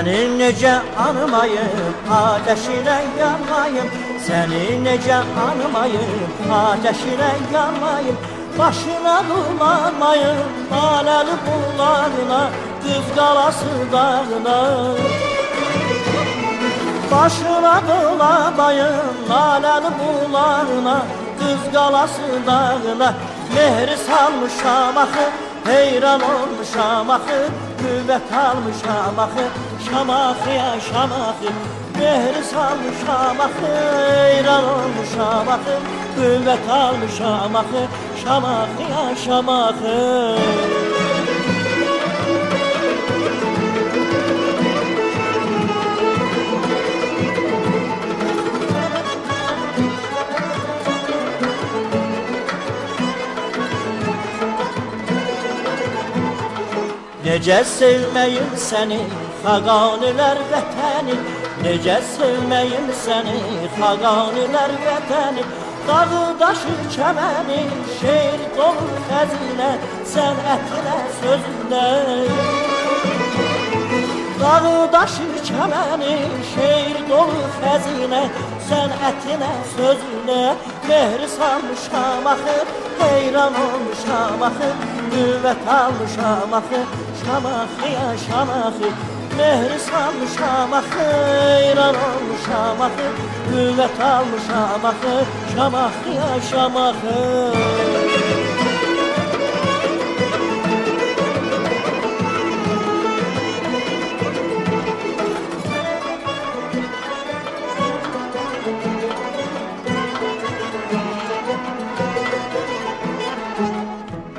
Seni nece anmayım, ateşine yanmayım. Seni nece anmayım, ateşine yanmayım. Başına dolanmayım, laleli bullarına, Kız Galası dağına. Başına dolanmayım, laleli bullarına, Kız Galası dağına. Mehri salmışam axı, heyran olmuşam axı, Qüvvət almışam axı, Şamaxı ya Şamaxı. Mehri salmışam axı, heyran olmuşam axı, Qüvvət almışam axı, Şamaxı ya Şamaxı. Necə sevməyim səni, xaqanilər vətəni. Necə sevməyim səni, xaqanilər vətəni. Dağı daşı kəməni, şeir dolu xəzinə, Sənətinə sözünə. Dağı daşı kəməni, şeir dolu xəzinə, Sənətinə sözünə. Mehri salmışam axı, heyran olmuşam axı, Qüvvət almışam axı, Şamaxı ya Şamaxı. Mehri salmışam axı, heyran olmuşam axı, Qüvvət almışam axı, Şamaxı ya Şamaxı.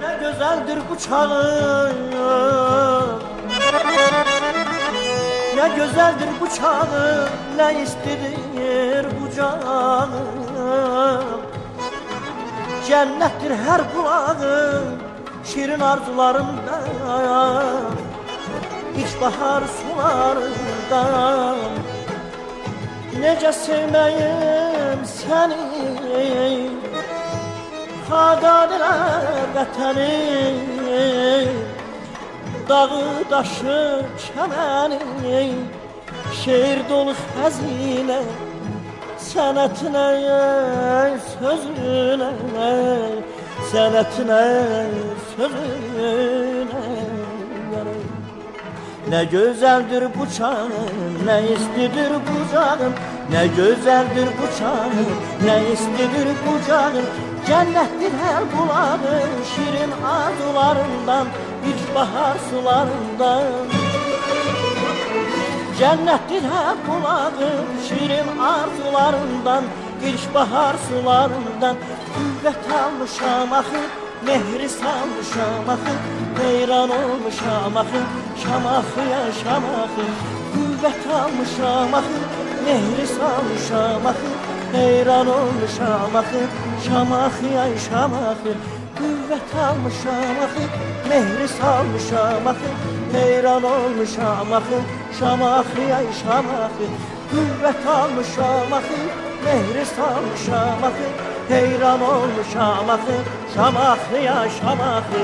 Ne güzeldir bu çağın, ne güzeldir bu çağım, ne istedir bu canım. Cennettir her kulağım, şirin arzularımda, İlkbahar sularında. Nece sevmeyim seni, Xaqanilər vətəni. Dağı daşı kəməni, şeir dolu xəzinə, Sənətinə sözünə, Sənətinə sözünə. Ne güzeldir bu çağım, ne istidir bu canım. Ne güzeldir bu çağım, ne istidir bu canım. Cennettir her bulağım, şirin arzularından, İlkbahar sularından. Cennettir her bulağım, şirin arzularından, İlkbahar sularından. Qüvvət almışam axı, mehri salmışam axı, heyran olmuşam axı, Şamaxı ya Şamaxı. Qüvvət almışam axı, mehri salmışam axı, heyran olmuşam axı, Şamaxı ya Şamaxı. Qüvvət almışam axı, mehri salmışam axı, heyran olmuşam axı, Şamaxı ya Şamaxı. Qüvvət almışam axı, mehri salmışam axı, heyran olmuşam axı, Şamaxı ya Şamaxı.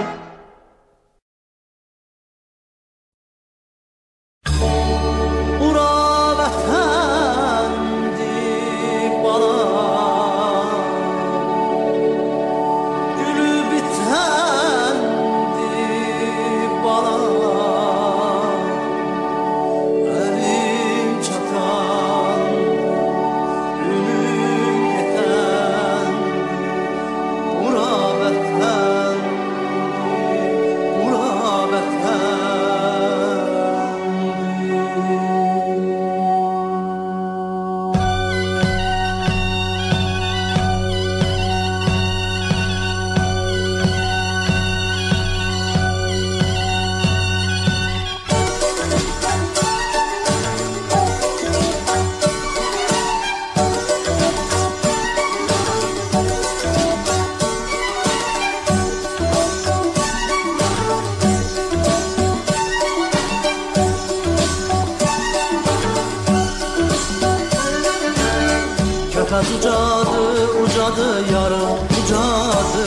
Körfez ucadı, ucadı yarım ucadı.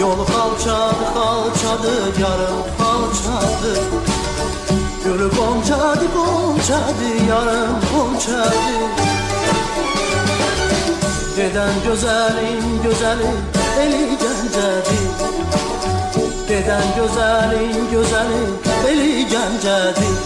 Yolu xalçadı, xalçadı yarım xalçadı. Gülü goncadı goncadı yarım goncadı. Geden güzelin güzeli eli gencedir. Geden güzelin güzeli eli gencedir.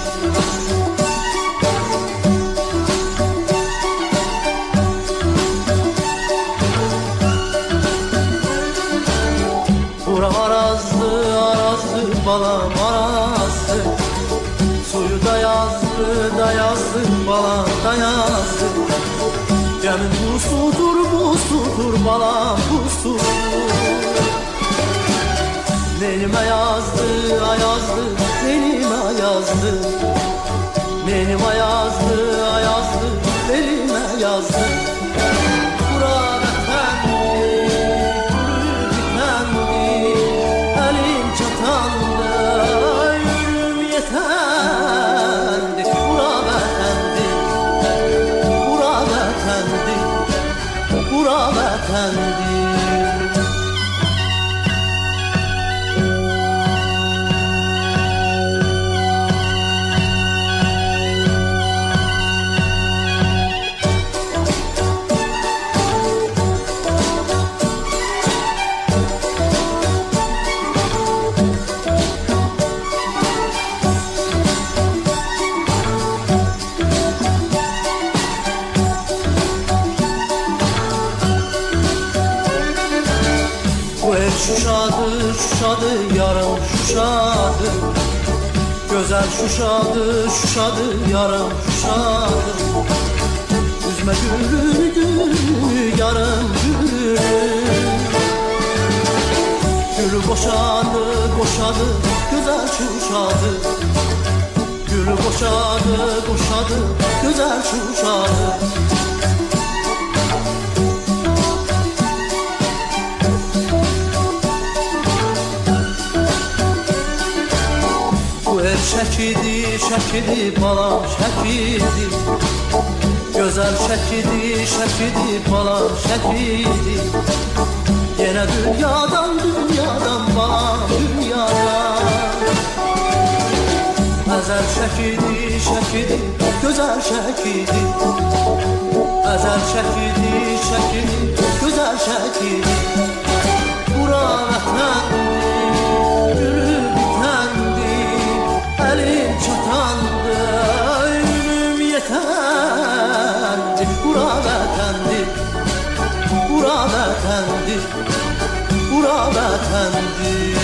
Bura arazlı arazlı balam arazlı. Suyu da yazdı balam da yazdı. Yemin bu sudur balam bu sudur. Nenime yazdı nenime yazdı. Nenime yazdı nenime yazdı. Bura vətəndir, gülü bitəndir. Elim çatandı, ömrüm yetəndir. Bura vətəndir, bura vətəndir, bura vətəndir. Şuşadı, şuşadı, yarım şuşadı. Güzel şuşadı, şuşadı, yarım şuşadı. Üzme gülünü, yarım gülünü. Gülü boşadı, boşadı, güzel şuşadı. Gülü boşadı, boşadı, güzel şuşadı. Şəkidi, şəkidi, balam şəkidi. Gözəl şəkidi, şəkidi, balam şəkidi. Yenə dünyadan balam dünyadan. Əzəl şəkidi, şəkidi, gözəl şəkidi. Əzəl şəkidi, şəkidi, gözəl şəkidi. Bura vətəndir, gülü bitəndir. Elim çatandı, ömrüm yetəndir. Bura vətəndir, bura vətəndir, bura vətəndir.